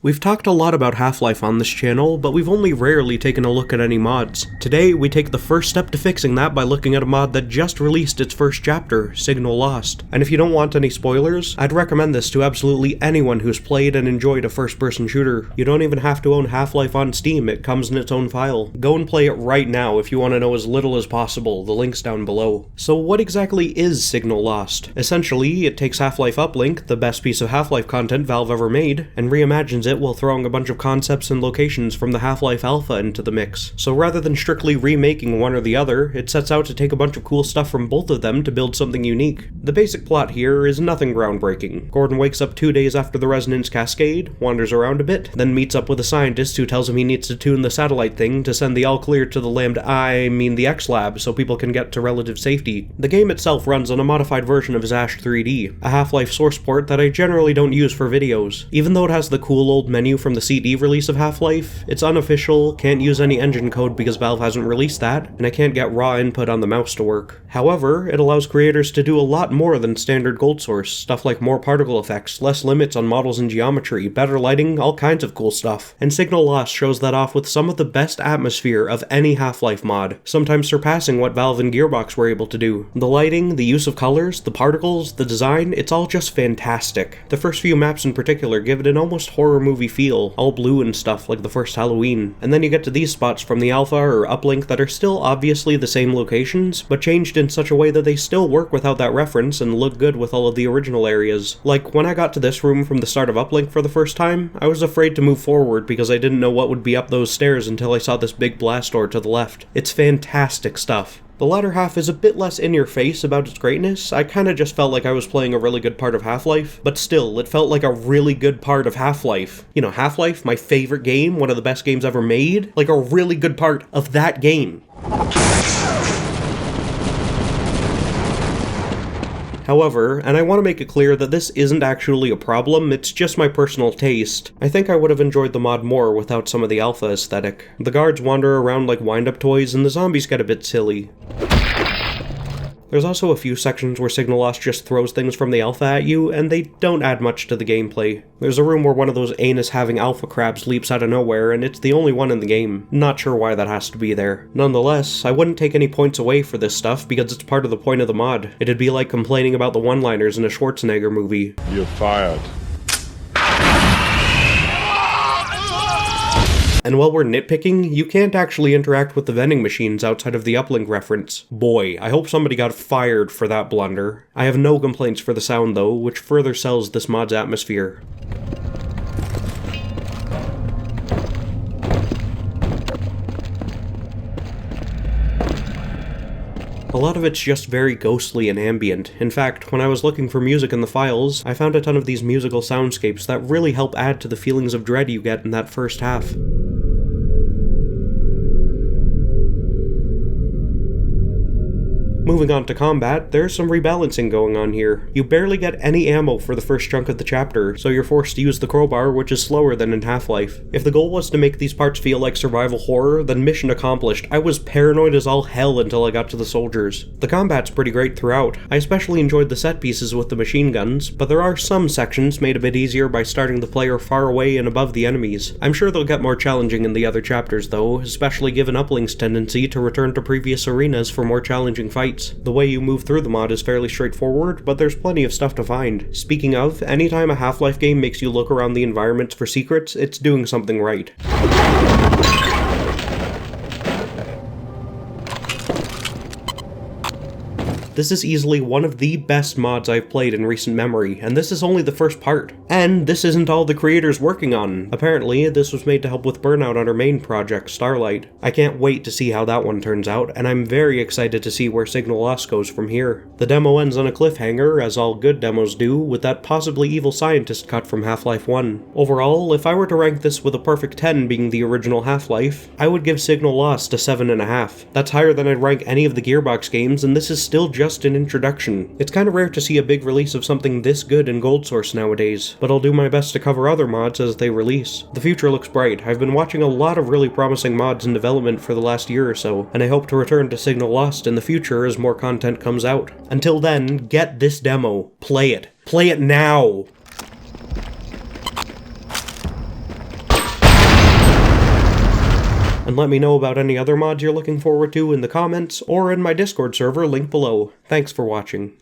We've talked a lot about Half-Life on this channel, but we've only rarely taken a look at any mods. Today, we take the first step to fixing that by looking at a mod that just released its first chapter, Signal Lost. And if you don't want any spoilers, I'd recommend this to absolutely anyone who's played and enjoyed a first-person shooter. You don't even have to own Half-Life on Steam, it comes in its own file. Go and play it right now if you want to know as little as possible, the link's down below. So what exactly is Signal Lost? Essentially, it takes Half-Life Uplink, the best piece of Half-Life content Valve ever made, and reimagines it while throwing a bunch of concepts and locations from the Half-Life Alpha into the mix. So rather than strictly remaking one or the other, it sets out to take a bunch of cool stuff from both of them to build something unique. The basic plot here is nothing groundbreaking. Gordon wakes up 2 days after the resonance cascade, wanders around a bit, then meets up with a scientist who tells him he needs to tune the satellite thing to send the all-clear to the the X-Lab so people can get to relative safety. The game itself runs on a modified version of Zash 3D, a Half-Life source port that I generally don't use for videos. Even though it has the cool old menu from the CD release of Half-Life, it's unofficial, can't use any engine code because Valve hasn't released that, and I can't get raw input on the mouse to work. However, it allows creators to do a lot more than standard gold source, stuff like more particle effects, less limits on models and geometry, better lighting, all kinds of cool stuff. And Signal Lost shows that off with some of the best atmosphere of any Half-Life mod, sometimes surpassing what Valve and Gearbox were able to do. The lighting, the use of colors, the particles, the design, it's all just fantastic. The first few maps in particular give it an almost horror movie feel, all blue and stuff like the first Halloween. And then you get to these spots from the Alpha or Uplink that are still obviously the same locations, but changed in such a way that they still work without that reference and look good with all of the original areas. Like, when I got to this room from the start of Uplink for the first time, I was afraid to move forward because I didn't know what would be up those stairs until I saw this big blast door to the left. It's fantastic stuff. The latter half is a bit less in your face about its greatness. I kinda just felt like I was playing a really good part of Half-Life, but still, it felt like a really good part of Half-Life. You know, Half-Life, my favorite game, one of the best games ever made, like a really good part of that game. However, and I want to make it clear that this isn't actually a problem, it's just my personal taste, I think I would have enjoyed the mod more without some of the alpha aesthetic. The guards wander around like wind-up toys and the zombies get a bit silly. There's also a few sections where Signal Lost just throws things from the alpha at you, and they don't add much to the gameplay. There's a room where one of those anus-having alpha crabs leaps out of nowhere, and it's the only one in the game. Not sure why that has to be there. Nonetheless, I wouldn't take any points away for this stuff because it's part of the point of the mod. It'd be like complaining about the one-liners in a Schwarzenegger movie. You're fired. And while we're nitpicking, you can't actually interact with the vending machines outside of the uplink reference. Boy, I hope somebody got fired for that blunder. I have no complaints for the sound though, which further sells this mod's atmosphere. A lot of it's just very ghostly and ambient. In fact, when I was looking for music in the files, I found a ton of these musical soundscapes that really help add to the feelings of dread you get in that first half. Moving on to combat, there's some rebalancing going on here. You barely get any ammo for the first chunk of the chapter, so you're forced to use the crowbar, which is slower than in Half-Life. If the goal was to make these parts feel like survival horror, then mission accomplished. I was paranoid as all hell until I got to the soldiers. The combat's pretty great throughout. I especially enjoyed the set pieces with the machine guns, but there are some sections made a bit easier by starting the player far away and above the enemies. I'm sure they'll get more challenging in the other chapters though, especially given Uplink's tendency to return to previous arenas for more challenging fights. The way you move through the mod is fairly straightforward, but there's plenty of stuff to find. Speaking of, anytime a Half-Life game makes you look around the environments for secrets, it's doing something right. This is easily one of the best mods I've played in recent memory, and this is only the first part. And this isn't all the creators working on. Apparently, this was made to help with Burnout on our main project, Starlight. I can't wait to see how that one turns out, and I'm very excited to see where Signal Lost goes from here. The demo ends on a cliffhanger, as all good demos do, with that possibly evil scientist cut from Half-Life 1. Overall, if I were to rank this with a perfect 10 being the original Half-Life, I would give Signal Lost a 7.5. That's higher than I'd rank any of the Gearbox games, and this is still just an introduction. It's kinda rare to see a big release of something this good in Gold Source nowadays, but I'll do my best to cover other mods as they release. The future looks bright. I've been watching a lot of really promising mods in development for the last year or so, and I hope to return to Signal Lost in the future as more content comes out. Until then, get this demo. Play it. Play it now! and let me know about any other mods you're looking forward to in the comments or in my Discord server, link below. Thanks for watching.